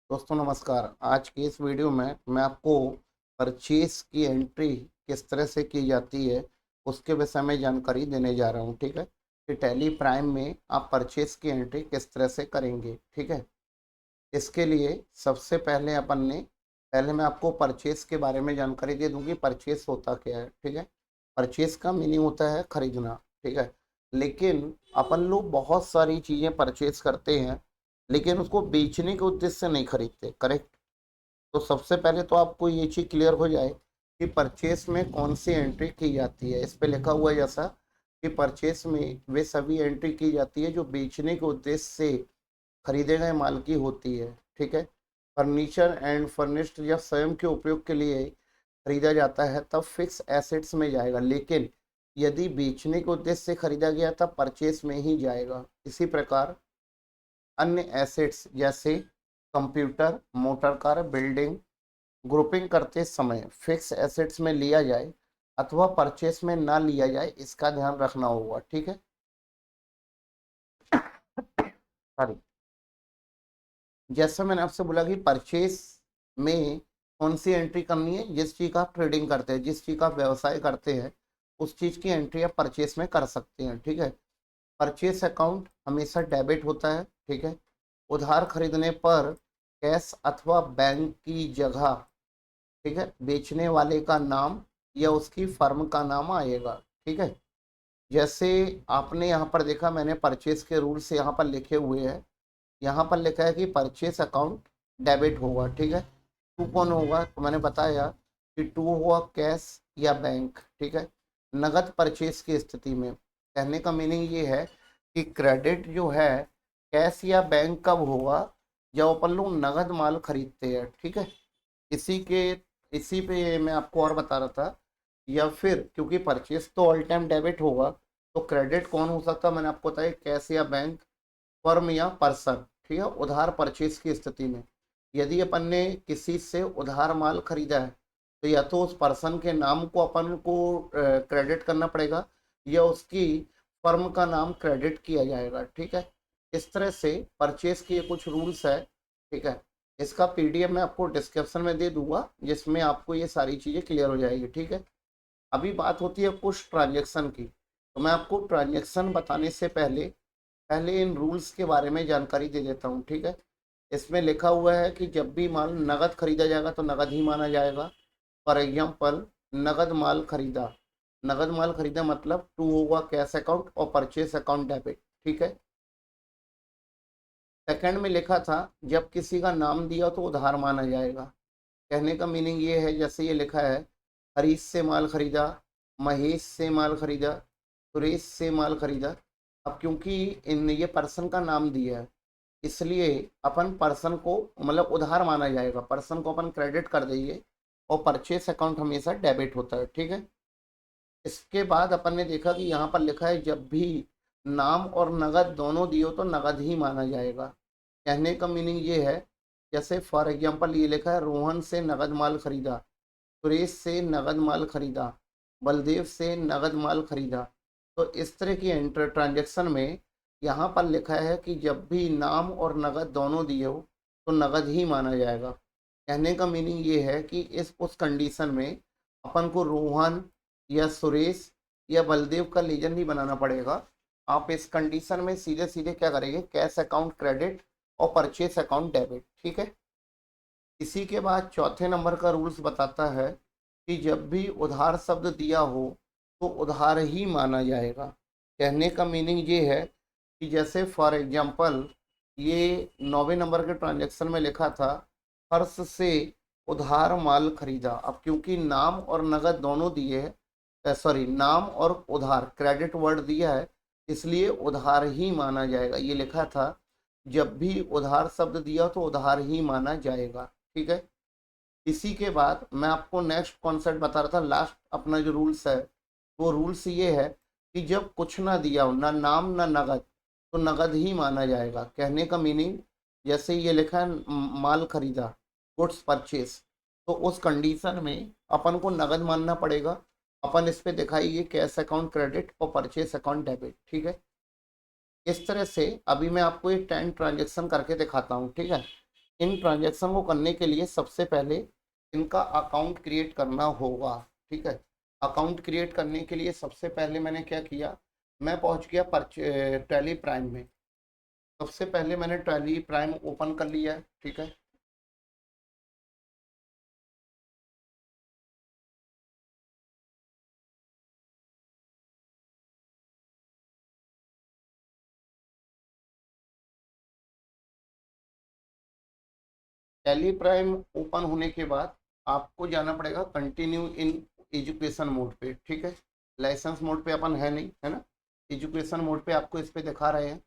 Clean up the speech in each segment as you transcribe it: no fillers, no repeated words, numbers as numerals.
दोस्तों नमस्कार। आज की इस वीडियो में मैं आपको परचेस की एंट्री किस तरह से की जाती है उसके विषय में जानकारी देने जा रहा हूं। ठीक है, कि टैली प्राइम में आप परचेस की एंट्री किस तरह से करेंगे। ठीक है, इसके लिए सबसे पहले पहले मैं आपको परचेस के बारे में जानकारी दे दूंगी। परचेस होता क्या है। ठीक है, परचेस का मीनिंग होता है खरीदना। ठीक है, लेकिन अपन लोग बहुत सारी चीज़ें परचेस करते हैं लेकिन उसको बेचने के उद्देश्य से नहीं खरीदते। करेक्ट। तो सबसे पहले तो आपको ये चीज़ क्लियर हो जाए कि परचेस में कौन सी एंट्री की जाती है। इस पे लिखा हुआ है जैसा कि परचेस में वे सभी एंट्री की जाती है जो बेचने के उद्देश्य से खरीदे गए माल की होती है। ठीक है, फर्नीचर एंड फर्निश्ड या स्वयं के उपयोग के लिए खरीदा जाता है तब फिक्स एसेट्स में जाएगा, लेकिन यदि बेचने के उद्देश्य से खरीदा गया तब परचेस में ही जाएगा। इसी प्रकार अन्य एसेट्स जैसे computer, motor car, building grouping करते समय फिक्स एसेट्स में लिया जाए अथवा परचेस में ना लिया जाए, इसका ध्यान रखना होगा। ठीक है, सॉरी। जैसा मैंने आपसे बोला कि परचेस में कौन सी एंट्री करनी है, जिस चीज़ का आप ट्रेडिंग करते हैं, जिस चीज़ का आप व्यवसाय करते हैं, उस चीज़ की एंट्री आप परचेस में कर सकते हैं। ठीक है, परचेस अकाउंट हमेशा डेबिट होता है। ठीक है, उधार खरीदने पर कैश अथवा बैंक की जगह, ठीक है, बेचने वाले का नाम या उसकी फर्म का नाम आएगा। ठीक है, जैसे आपने यहाँ पर देखा, मैंने परचेस के रूल्स यहाँ पर लिखे हुए हैं। यहाँ पर लिखा है कि परचेस अकाउंट डेबिट होगा। ठीक है, टू कौन होगा तो मैंने बताया कि टू हुआ कैश या बैंक। ठीक है, नगद परचेस की स्थिति में, कहने का मीनिंग ये है कि क्रेडिट जो है कैश या बैंक कब होगा, जब अपन लोग नगद माल खरीदते हैं। ठीक है, इसी के इसी पे मैं आपको और बता रहा था। या फिर क्योंकि परचेस तो ऑल टाइम डेबिट होगा तो क्रेडिट कौन हो सकता है, मैंने आपको बताया कैश या बैंक, फर्म या पर्सन। ठीक है, उधार परचेस की स्थिति में यदि अपन ने किसी से उधार माल खरीदा है तो या तो उस पर्सन के नाम को अपन को क्रेडिट करना पड़ेगा या उसकी फर्म का नाम क्रेडिट किया जाएगा। ठीक है, इस तरह से परचेस के ये कुछ रूल्स है। ठीक है, इसका पीडीएफ मैं आपको डिस्क्रिप्शन में दे दूंगा जिसमें आपको ये सारी चीज़ें क्लियर हो जाएगी। ठीक है, अभी बात होती है कुछ ट्रांजैक्शन की, तो मैं आपको ट्रांजैक्शन बताने से पहले पहले इन रूल्स के बारे में जानकारी दे देता हूँ। ठीक है, इसमें लिखा हुआ है कि जब भी माल नगद खरीदा जाएगा तो नगद ही माना जाएगा। फॉर एग्जाम्पल, नगद माल खरीदा मतलब टू होगा कैश अकाउंट और परचेस अकाउंट डेबिट। ठीक है, सेकंड में लिखा था जब किसी का नाम दिया तो उधार माना जाएगा। कहने का मीनिंग ये है, जैसे ये लिखा है, हरीश से माल खरीदा, महेश से माल खरीदा, सुरेश से माल खरीदा। अब क्योंकि इन ये पर्सन का नाम दिया है इसलिए अपन पर्सन को मतलब उधार माना जाएगा, पर्सन को अपन क्रेडिट कर देंगे और परचेस अकाउंट हमेशा डेबिट होता है। ठीक है, इसके बाद अपन ने देखा कि यहाँ पर लिखा है जब भी नाम और नगद दोनों दियो तो नगद ही माना जाएगा। कहने का मीनिंग ये है, जैसे फॉर एग्जांपल ये लिखा है रोहन से नगद माल खरीदा, सुरेश से नगद माल खरीदा, बलदेव से नगद माल खरीदा। तो इस तरह की इंटर ट्रांजेक्शन में यहाँ पर लिखा है कि जब भी नाम और नगद दोनों दिए हो तो नगद ही माना जाएगा। कहने का मीनिंग ये है कि इस उस कंडीशन में अपन को रोहन या सुरेश या बलदेव का लीजन नहीं बनाना पड़ेगा। आप इस कंडीशन में सीधे सीधे क्या करेंगे, कैश अकाउंट क्रेडिट और परचेस अकाउंट डेबिट। ठीक है, इसी के बाद चौथे नंबर का रूल्स बताता है कि जब भी उधार शब्द दिया हो तो उधार ही माना जाएगा। कहने का मीनिंग ये है कि जैसे फॉर एग्जांपल ये 9वें नंबर के ट्रांजैक्शन में लिखा था, हर्ष से उधार माल खरीदा। अब क्योंकि नाम और नगद दोनों दिए है, सॉरी, नाम और उधार क्रेडिट वर्ड दिया है इसलिए उधार ही माना जाएगा। ये लिखा था जब भी उधार शब्द दिया तो उधार ही माना जाएगा। ठीक है, इसी के बाद मैं आपको नेक्स्ट कॉन्सेप्ट बता रहा था, लास्ट अपना जो रूल्स है वो रूल्स ये है कि जब कुछ ना दिया हो, ना नाम ना नगद, तो नगद ही माना जाएगा। कहने का मीनिंग, जैसे ये लिखा है माल खरीदा, गुड्स परचेस, तो उस कंडीशन में अपन को नगद मानना पड़ेगा। अपन इस पे दिखाइए कैश अकाउंट क्रेडिट और परचेस अकाउंट डेबिट। ठीक है, इस तरह से अभी मैं आपको एक 10 ट्रांजेक्शन करके दिखाता हूँ। ठीक है, इन ट्रांजैक्शन को करने के लिए सबसे पहले इनका अकाउंट क्रिएट करना होगा। ठीक है, अकाउंट क्रिएट करने के लिए सबसे पहले मैंने क्या किया, मैं पहुंच गया टैली प्राइम में। सबसे पहले मैंने टैली प्राइम ओपन कर लिया है। ठीक है, टैली प्राइम ओपन होने के बाद आपको जाना पड़ेगा कंटिन्यू इन एजुकेशन मोड पे। ठीक है, लाइसेंस मोड पे अपन है नहीं, है ना, एजुकेशन मोड पे आपको इस पे दिखा रहे हैं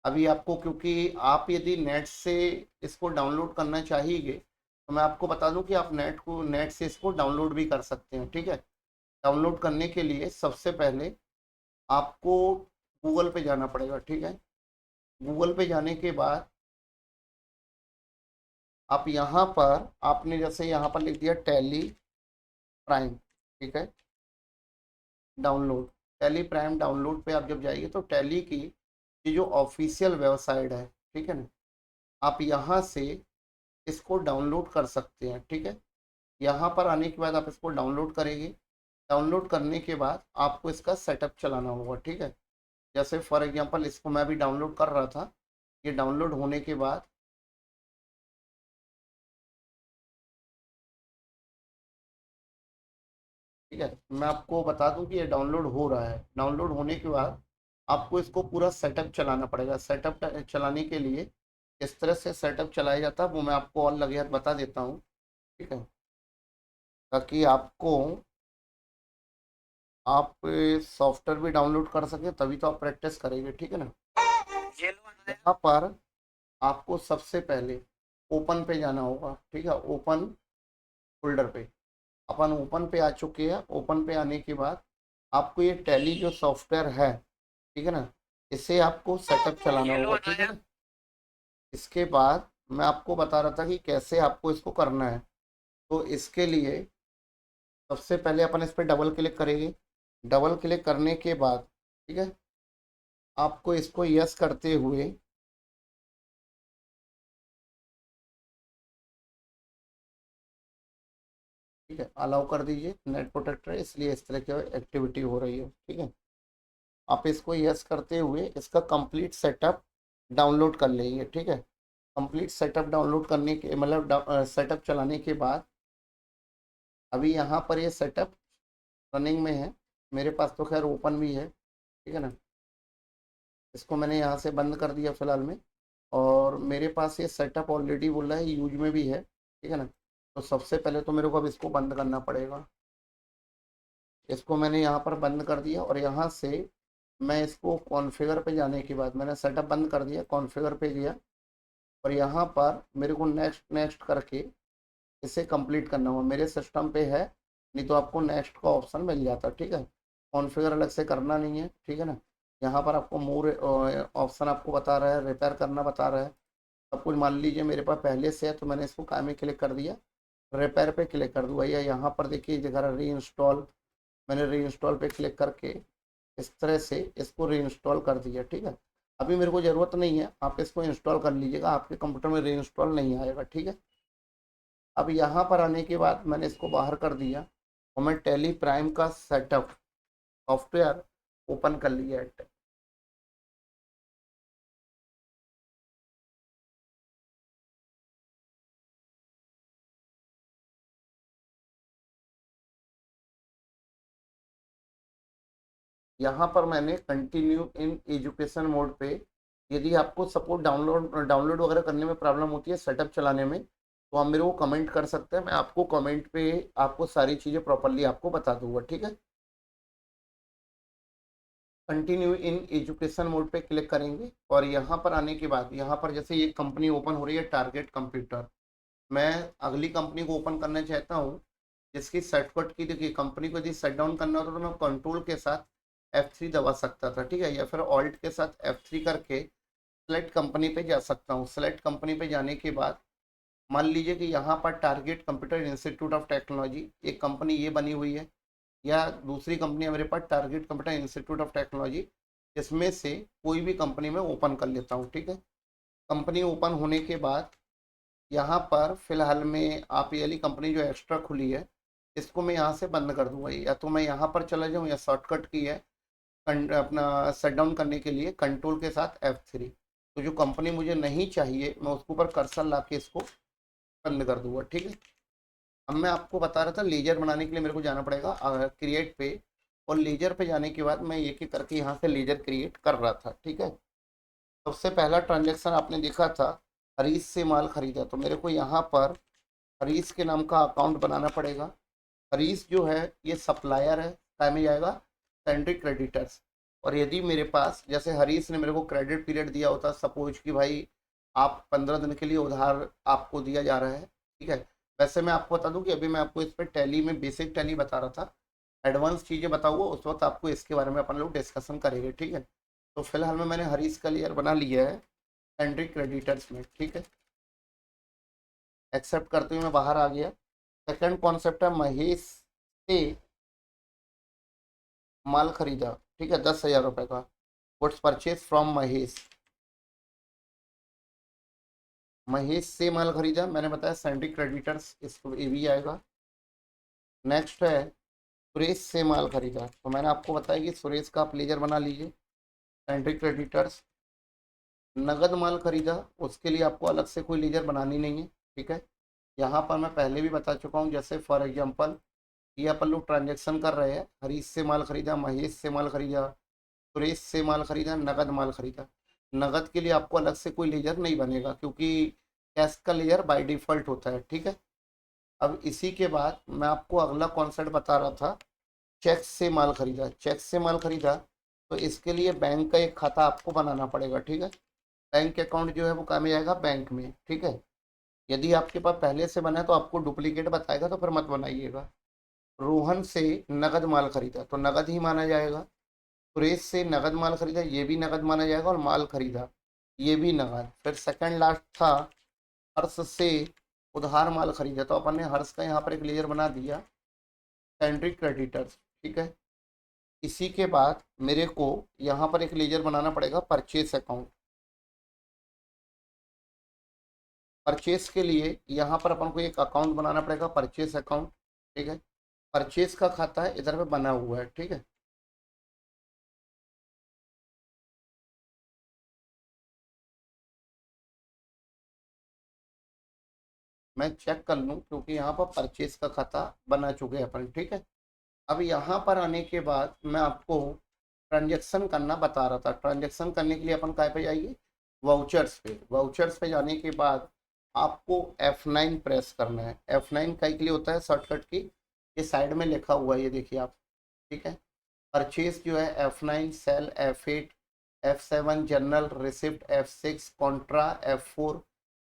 अभी आपको, क्योंकि आप यदि नेट से इसको डाउनलोड करना चाहिए तो मैं आपको बता दूं कि आप नेट से इसको डाउनलोड भी कर सकते हैं। ठीक है, डाउनलोड करने के लिए सबसे पहले आपको गूगल पे जाना पड़ेगा। ठीक है, गूगल पे जाने के बाद आप यहाँ पर आपने जैसे यहाँ पर लिख दिया टैली प्राइम। ठीक है, डाउनलोड, टैली प्राइम डाउनलोड पे आप जब जाइए तो टैली की ये जो ऑफिशियल वेबसाइट है, ठीक है ना, आप यहाँ से इसको डाउनलोड कर सकते हैं। ठीक है, यहाँ पर आने के बाद आप इसको डाउनलोड करेंगे। डाउनलोड करने के बाद आपको इसका सेटअप चलाना होगा। ठीक है, जैसे फॉर एग्जांपल इसको मैं भी डाउनलोड कर रहा था, ये डाउनलोड होने के बाद ठीक है, मैं आपको बता दूं कि ये डाउनलोड हो रहा है। डाउनलोड होने के बाद आपको इसको पूरा सेटअप चलाना पड़ेगा। सेटअप चलाने के लिए इस तरह से सेटअप चलाया जाता है, वो मैं आपको और लगे हाथ बता देता हूँ। ठीक है, ताकि आपको आप सॉफ्टवेयर भी डाउनलोड कर सके, तभी तो आप प्रैक्टिस करेंगे। ठीक है ना, यहाँ पर आपको सबसे पहले ओपन पे जाना होगा। ठीक है, ओपन फोल्डर पे अपन ओपन पे आ चुके हैं। ओपन पे आने के बाद आपको ये टैली जो सॉफ्टवेयर है, ठीक है ना, इसे आपको सेटअप चलाना होगा। ठीक है ना, इसके बाद मैं आपको बता रहा था कि कैसे आपको इसको करना है। तो इसके लिए सबसे पहले अपन इस पर डबल क्लिक करेंगे। डबल क्लिक करने के बाद ठीक है, आपको इसको यस करते हुए ठीक है अलाउ कर दीजिए। नेट प्रोटेक्टर है इसलिए इस तरह की एक्टिविटी हो रही है। ठीक है, आप इसको यस करते हुए इसका कंप्लीट सेटअप डाउनलोड कर लेंगे। ठीक है, कंप्लीट सेटअप डाउनलोड करने के मतलब सेटअप चलाने के बाद अभी यहाँ पर ये सेटअप रनिंग में है। मेरे पास तो खैर ओपन भी है। ठीक है ना, इसको मैंने यहाँ से बंद कर दिया फिलहाल में, और मेरे पास ये सेटअप ऑलरेडी बोल रहा है यूज में भी है। ठीक है ना, तो सबसे पहले तो मेरे को अब इसको बंद करना पड़ेगा। इसको मैंने यहाँ पर बंद कर दिया और यहाँ से मैं इसको कॉन्फ़िगर पे जाने के बाद मैंने सेटअप बंद कर दिया, कॉन्फ़िगर पे गया और यहाँ पर मेरे को नेक्स्ट नेक्स्ट करके इसे कंप्लीट करना होगा। मेरे सिस्टम पे है, नहीं तो आपको नेक्स्ट का ऑप्शन मिल जाता। ठीक है, कॉन्फ़िगर अलग से करना नहीं है। ठीक है ना, यहाँ पर आपको मोर ऑप्शन आपको बता रहा है, रिपेयर करना बता रहा है। सब कुछ मान लीजिए मेरे पास पहले से है तो मैंने इसको काम में क्लिक कर दिया, रिपेयर पे क्लिक कर दूँ भैया। यहाँ पर देखिए दिखा रहा री इंस्टॉल, मैंने री इंस्टॉल पे क्लिक करके इस तरह से इसको री इंस्टॉल कर दिया। ठीक है, अभी मेरे को ज़रूरत नहीं है, आप इसको इंस्टॉल कर लीजिएगा, आपके कंप्यूटर में री इंस्टॉल नहीं आएगा। ठीक है, अब यहाँ पर आने के बाद मैंने इसको बाहर कर दिया और मैं टैली प्राइम का सेटअप सॉफ्टवेयर ओपन कर लिया है। यहाँ पर मैंने कंटिन्यू इन एजुकेशन मोड पे, यदि आपको सपोर्ट डाउनलोड वगैरह करने में प्रॉब्लम होती है सेटअप चलाने में, तो आप मेरे को कमेंट कर सकते हैं। मैं आपको कमेंट पे आपको सारी चीज़ें प्रॉपरली आपको बता दूंगा। ठीक है, कंटिन्यू इन एजुकेशन मोड पे क्लिक करेंगे और यहाँ पर आने के बाद यहाँ पर जैसे ये कंपनी ओपन हो रही है टारगेट कंप्यूटर, मैं अगली कंपनी को ओपन करना चाहता हूँ जिसकी शॉर्टकट की देखिए, कंपनी को यदि शट डाउन करना होता तो मैं कंट्रोल के साथ F3 दबा सकता था। ठीक है, या फिर ऑल्ट के साथ F3 करके सेलेक्ट कंपनी पे जा सकता हूँ। सेलेक्ट कंपनी पे जाने के बाद मान लीजिए कि यहाँ पर target computer institute of technology एक कंपनी ये बनी हुई है, या दूसरी कंपनी है मेरे पास target computer institute of technology, इसमें से कोई भी कंपनी में ओपन कर लेता हूँ। ठीक है, कंपनी ओपन होने के बाद यहाँ पर फिलहाल में आप ये वाली कंपनी जो एक्स्ट्रा खुली है इसको मैं यहाँ से बंद कर दूंगा, या तो मैं यहाँ पर चला जाऊँ या शॉर्टकट की है अपना शट डाउन करने के लिए कंट्रोल के साथ F3। तो जो कंपनी मुझे नहीं चाहिए मैं उसके ऊपर कर्सर ला के इसको बंद कर दूंगा, ठीक है। अब मैं आपको बता रहा था लेजर बनाने के लिए मेरे को जाना पड़ेगा क्रिएट पे, और लेजर पे जाने के बाद मैं एक एक करके यहाँ से लेजर क्रिएट कर रहा था, ठीक है। सबसे पहला ट्रांजेक्शन आपने देखा था हरीश से माल खरीदा, तो मेरे को यहाँ पर हरीश के नाम का अकाउंट बनाना पड़ेगा। हरीश जो है ये सप्लायर है, काय में जाएगा सेंट्री क्रेडिटर्स। और यदि मेरे पास जैसे हरीश ने मेरे को क्रेडिट पीरियड दिया होता, सपोज कि भाई आप 15 दिन के लिए उधार आपको दिया जा रहा है, ठीक है। वैसे मैं आपको बता दूं कि अभी मैं आपको इस पर टैली में बेसिक टैली बता रहा था, एडवांस चीज़ें बताऊंगा उस वक्त आपको इसके बारे में अपन लोग डिस्कशन करेंगे, ठीक है। तो फिलहाल में मैंने हरीश का लेयर बना लिया है सेंट्री क्रेडिटर्स में, ठीक है। एक्सेप्ट करते हुए मैं बाहर आ गया। सेकंड कॉन्सेप्ट है महेश से माल खरीदा, ठीक है, 10,000 रुपये का। Goods purchase from Mahesh, Mahesh से माल खरीदा मैंने बताया सेंट्री क्रेडिटर्स, इसको ये भी आएगा। नेक्स्ट है सुरेश से माल खरीदा, तो मैंने आपको बताया कि सुरेश का आप लेजर बना लीजिए सेंट्री क्रेडिटर्स। नगद माल खरीदा उसके लिए आपको अलग से कोई लेजर बनानी नहीं है, ठीक है। यहाँ पर मैं पहले भी बता चुका हूँ, जैसे फॉर एग्जांपल ये अपन लोग ट्रांजेक्शन कर रहे हैं, हरीश से माल खरीदा, महेश से माल खरीदा, सुरेश से माल खरीदा, नगद माल खरीदा। नगद के लिए आपको अलग से कोई लेजर नहीं बनेगा क्योंकि कैश का लेजर बाय डिफ़ॉल्ट होता है, ठीक है। अब इसी के बाद मैं आपको अगला कॉन्सेप्ट बता रहा था, चेक से माल खरीदा। चेक से माल खरीदा तो इसके लिए बैंक का एक खाता आपको बनाना पड़ेगा, ठीक है। बैंक अकाउंट जो है वो काम में जाएगा बैंक में, ठीक है। यदि आपके पास पहले से बना है तो आपको डुप्लीकेट बताएगा, तो फिर मत बनाइएगा। रोहन से नगद माल खरीदा तो नगद ही माना जाएगा। सुरेश से नगद माल खरीदा, ये भी नगद माना जाएगा, और माल खरीदा ये भी नगद। फिर सेकंड लास्ट था हर्ष से उधार माल खरीदा, तो अपन ने हर्ष का यहाँ पर एक लेजर बना दिया सेंट्री क्रेडिटर्स, ठीक है। इसी के बाद मेरे को यहाँ पर एक लेजर बनाना पड़ेगा परचेस अकाउंट। परचेस के लिए यहाँ पर अपन को एक अकाउंट बनाना पड़ेगा परचेस अकाउंट, ठीक है। परचेस का खाता है इधर पे बना हुआ है, ठीक है। मैं चेक कर लूँ क्योंकि यहाँ पर परचेस का खाता बना चुके हैं अपन, ठीक है। अब यहाँ पर आने के बाद मैं आपको ट्रांजेक्शन करना बता रहा था। ट्रांजेक्शन करने के लिए अपन काय पे जाइए, वाउचर्स पे। वाउचर्स पे जाने के बाद आपको F9 प्रेस करना है। F9 का के लिए होता है शॉर्टकट की, ये साइड में लिखा हुआ है, ये देखिए आप, ठीक है। परचेज जो है F9, cell F8, F7 general, receipt F6, Contra F4।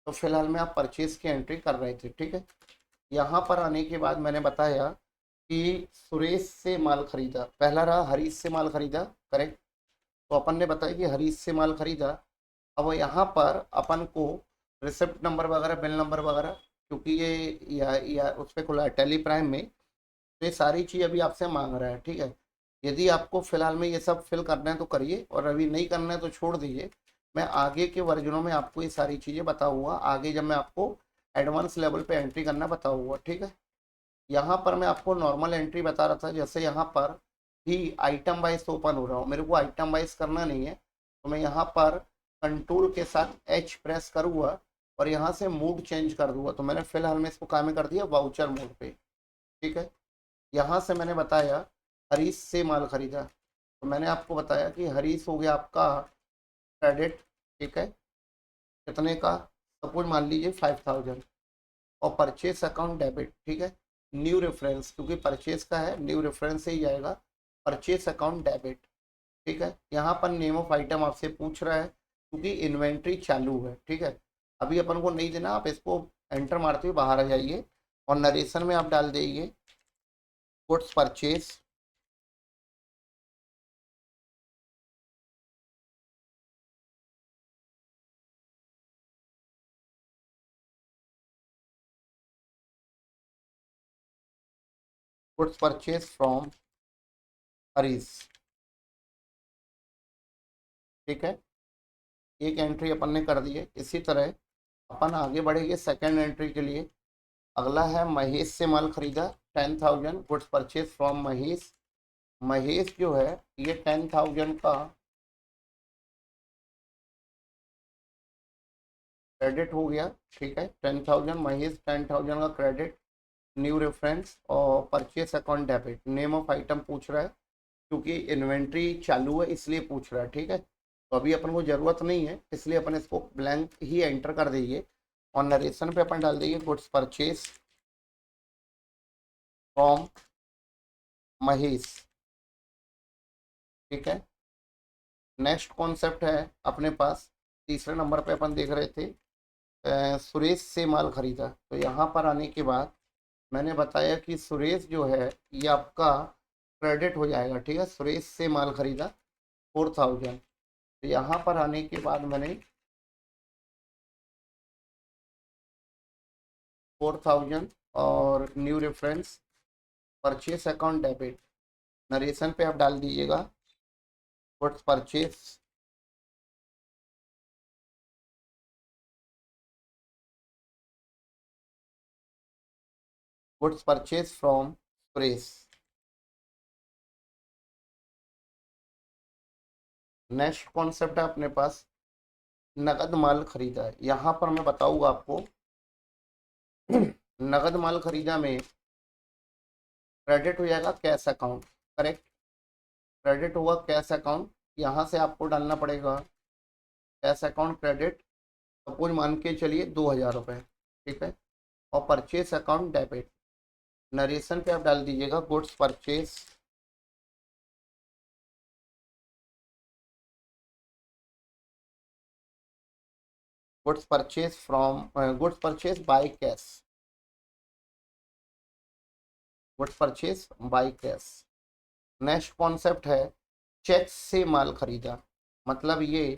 तो फिलहाल में आप परचेज की एंट्री कर रहे थे, ठीक है। यहाँ पर आने के बाद मैंने बताया कि सुरेश से माल खरीदा, पहला रहा हरीश से माल खरीदा, करेक्ट। तो अपन ने बताया कि हरीश से माल खरीदा। अब यहाँ पर अपन को रिसिप्ट नंबर वगैरह, बिल नंबर वगैरह, क्योंकि ये या उस पर खुला है टैली प्राइम में, तो ये सारी चीज़ अभी आपसे मांग रहा है, ठीक है। यदि आपको फिलहाल में ये सब फिल करना है तो करिए, और अभी नहीं करना है तो छोड़ दीजिए। मैं आगे के वर्जनों में आपको ये सारी चीज़ें बताऊँगा, आगे जब मैं आपको एडवांस लेवल पे एंट्री करना बताऊँगा, ठीक है। यहाँ पर मैं आपको नॉर्मल एंट्री बता रहा था, जैसे यहाँ पर भी आइटम वाइज ओपन हो रहा हूँ, मेरे को आइटम वाइज करना नहीं है, तो मैं यहाँ पर कंट्रोल के साथ H प्रेस करूँगा और यहाँ से मूड चेंज कर दूंगा। तो मैंने फिलहाल में इसको काम में कर दिया वाउचर मोड पे, ठीक है। यहाँ से मैंने बताया हरीश से माल खरीदा, तो मैंने आपको बताया कि हरीश हो गया आपका क्रेडिट, ठीक है, कितने का, सपोज मान लीजिए 5,000, और परचेस अकाउंट डेबिट, ठीक है। न्यू रेफरेंस, क्योंकि परचेस का है न्यू रेफरेंस से ही जाएगा, परचेस अकाउंट डेबिट, ठीक है। यहाँ पर नेम ऑफ आइटम आपसे पूछ रहा है क्योंकि इन्वेंट्री चालू है, ठीक है। अभी अपन को नहीं देना, आप इसको एंटर मारते हुए बाहर आ जाइए और नरेशन में आप डाल दीजिए goods purchase, goods purchase from Harish, ठीक है। एक एंट्री अपन ने कर दी है। इसी तरह अपन आगे बढ़ेंगे सेकंड एंट्री के लिए। अगला है महेश से माल खरीदा 10,000 goods purchase from Mahesh. Mahesh जो है ये 10,000 का क्रेडिट हो गया। ठीक है, 10,000 महेश 10,000 का क्रेडिट। न्यू रेफरेंस और purchase account debit. Name of item पूछ रहा है क्योंकि इन्वेंट्री चालू है इसलिए पूछ रहा है। ठीक है, तो अभी अपन को जरूरत नहीं है इसलिए अपन इसको ब्लैंक ही एंटर कर देंगे और नरेशन पे अपन डाल देंगे गुड्स परचेस फ्रॉम महेश। ठीक है, नेक्स्ट कॉन्सेप्ट है अपने पास, तीसरे नंबर पे अपन देख रहे थे सुरेश से माल खरीदा। तो यहाँ पर आने के बाद मैंने बताया कि सुरेश जो है ये आपका क्रेडिट हो जाएगा। ठीक है, सुरेश से माल खरीदा 4,000। तो यहाँ पर आने के बाद मैंने 4,000 और new reference purchase account debit. Narration पे आप डाल दीजिएगा goods purchase goods purchase from Suresh. Next concept है अपने पास नगद माल खरीदा। यहाँ पर मैं बताऊंगा आपको नगद माल खरीदा में क्रेडिट हो जाएगा कैश अकाउंट। करेक्ट, क्रेडिट होगा कैश अकाउंट। यहाँ से आपको डालना पड़ेगा कैश अकाउंट क्रेडिट। सपोज मान के चलिए 2,000 रुपये। ठीक है, और परचेस अकाउंट डेबिट। नरेशन पे आप डाल दीजिएगा goods purchase goods purchase by cash. Goods purchase by cash. Next concept है चेक से माल खरीदा। मतलब ये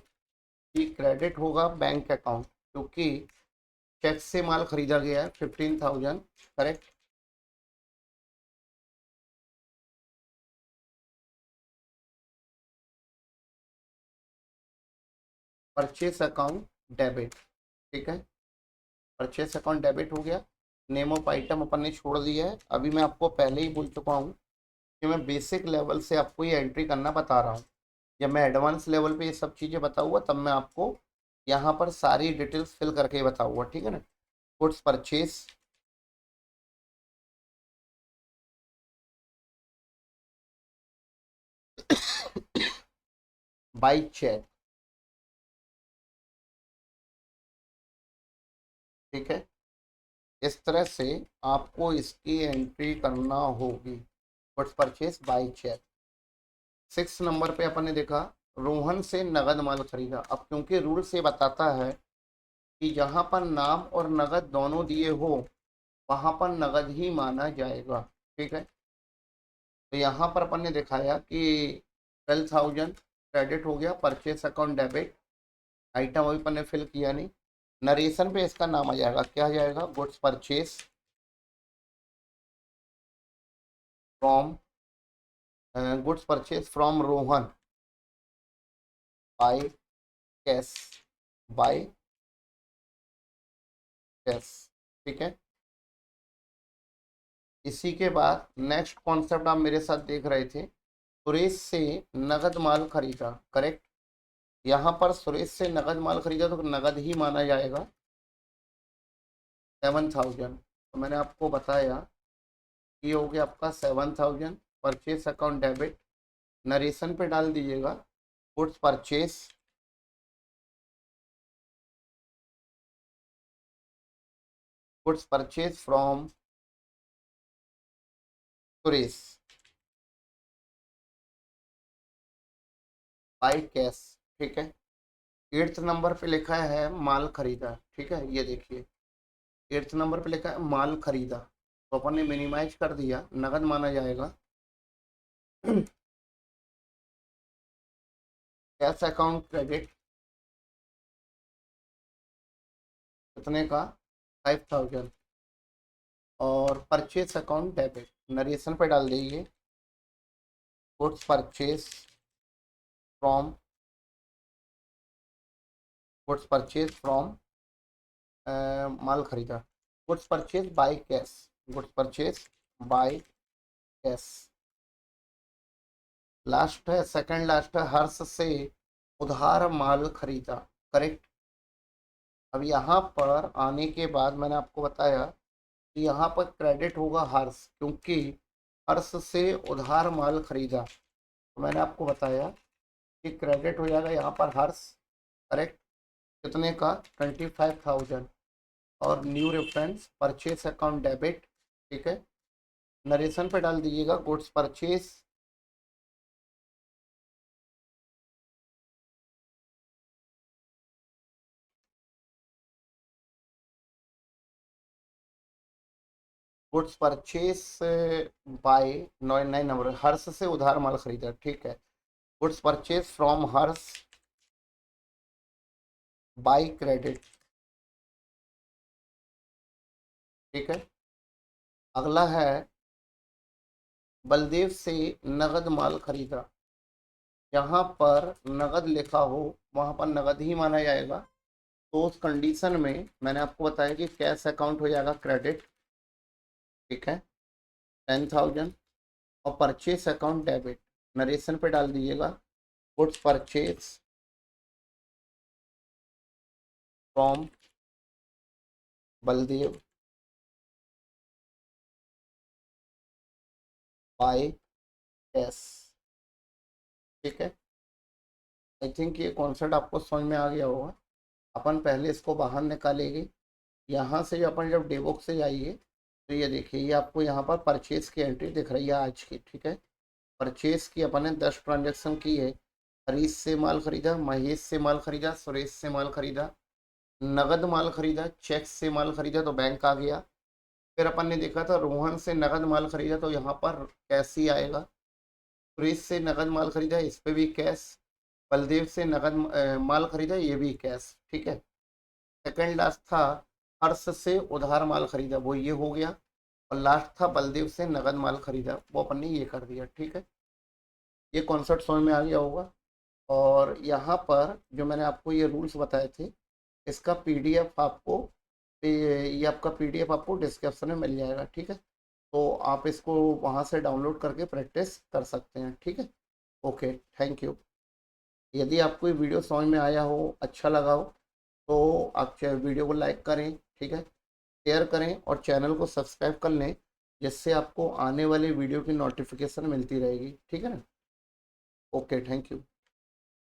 कि क्रेडिट होगा बैंक अकाउंट क्योंकि चेक से माल खरीदा गया है 15,000। Correct, purchase account debit. ठीक है, परचेस अकाउंट डेबिट हो गया। नेम ऑफ आइटम अपन ने छोड़ दिया है। अभी मैं आपको पहले ही बोल चुका हूँ कि मैं बेसिक लेवल से आपको ये एंट्री करना बता रहा हूँ। जब मैं एडवांस लेवल पे ये सब चीज़ें बताऊँगा तब मैं आपको यहाँ पर सारी डिटेल्स फिल करके बताऊँगा। ठीक है ना। Goods purchase by cheque. ठीक है, इस तरह से आपको इसकी एंट्री करना होगी goods purchase by cheque. 6 number पे अपन ने देखा रोहन से नगद माल खरीदा। अब क्योंकि रूल से बताता है कि जहाँ पर नाम और नगद दोनों दिए हो वहाँ पर नगद ही माना जाएगा। ठीक है, तो यहाँ पर अपन ने दिखाया कि 12,000 क्रेडिट हो गया परचेस अकाउंट डेबिट। आइटम अभी अपन ने फिल किया नहीं। नरेशन पे इसका नाम आ जाएगा, क्या आ जाएगा, goods purchase from goods purchase from Rohan by cash. By cash. ठीक है, इसी के बाद नेक्स्ट कॉन्सेप्ट आप मेरे साथ देख रहे थे सुरेश से नगद माल खरीदा। करेक्ट, यहाँ पर सुरेश से नगद माल खरीदा तो नगद ही माना जाएगा 7,000। तो मैंने आपको बताया ये हो गया आपका 7,000 परचेस अकाउंट डेबिट। नरेशन पे डाल दीजिएगा goods purchase from Suresh by cash. ठीक है, 8th नंबर पे लिखा है माल खरीदा। ठीक है, ये देखिए 8th नंबर पे लिखा है माल खरीदा। तो अपन ने मिनिमाइज कर दिया, नगद माना जाएगा। कैश अकाउंट क्रेडिट कितने का, 5,000। और परचेस अकाउंट डेबिट नरेशन पे डाल दीजिए गुड्स परचेस फ्रॉम माल खरीदा, goods purchase by cash, goods purchase by cash. Last है, सेकंड लास्ट है, हर्ष से उधार माल खरीदा, करेक्ट। अब यहाँ पर आने के बाद मैंने आपको बताया कि यहाँ पर क्रेडिट होगा हर्ष, क्योंकि हर्ष से उधार माल खरीदा, तो मैंने आपको बताया कि क्रेडिट हो जाएगा यहाँ पर हर्ष, करेक्ट, कितने का, 25,000। और new reference purchase account debit, ठीक है। नरेशन पे डाल दीजिएगा goods purchase goods purchase by 99 number, Harsh से उधार माल खरीदा, ठीक है। Goods purchase from Harsh by credit, ठीक है। अगला है बलदेव से नगद माल खरीदा, जहाँ पर नगद लिखा हो वहाँ पर नगद ही माना जाएगा। तो उस कंडीशन में मैंने आपको बताया कि कैश अकाउंट हो जाएगा क्रेडिट, ठीक है, 10,000। और परचेस अकाउंट डेबिट, नरेशन पे डाल दीजिएगा goods purchase from Baldev by cash, ठीक है। आई थिंक ये कॉन्सेप्ट आपको समझ में आ गया होगा। अपन पहले इसको बाहर निकालेंगे, यहाँ से अपन जब डेबुक से जाइए तो ये देखिए, ये आपको यहाँ पर परचेज की एंट्री दिख रही है आज की, ठीक है। परचेज की अपन ने 10 ट्रांजेक्शन की है। हरीश से माल खरीदा, महेश से माल खरीदा, सुरेश से माल खरीदा, नगद माल खरीदा, चेक से माल खरीदा तो बैंक आ गया। फिर अपन ने देखा था रोहन से नगद माल खरीदा तो यहाँ पर कैश ही आएगा। सुरेश से नगद माल खरीदा, इस पे भी कैश। बलदेव से नगद माल खरीदा, ये भी कैश, ठीक है। सेकंड लास्ट था हर्ष से उधार माल खरीदा, वो ये हो गया। और लास्ट था बलदेव से नगद माल खरीदा, वो अपन ने ये कर दिया, ठीक है। ये कॉन्सेप्ट समझ में आ गया होगा। और यहाँ पर जो मैंने आपको ये रूल्स बताए थे, इसका पीडीएफ आपको, ये आपका पीडीएफ आपको डिस्क्रिप्शन में मिल जाएगा, ठीक है। तो आप इसको वहाँ से डाउनलोड करके प्रैक्टिस कर सकते हैं, ठीक है। Okay, thank you. यदि आपको ये वीडियो समझ में आया हो, अच्छा लगा हो, तो आप वीडियो को लाइक करें, ठीक है, शेयर करें और चैनल को सब्सक्राइब कर लें, जिससे आपको आने वाले वीडियो की नोटिफिकेशन मिलती रहेगी, ठीक है ना। Okay, thank you.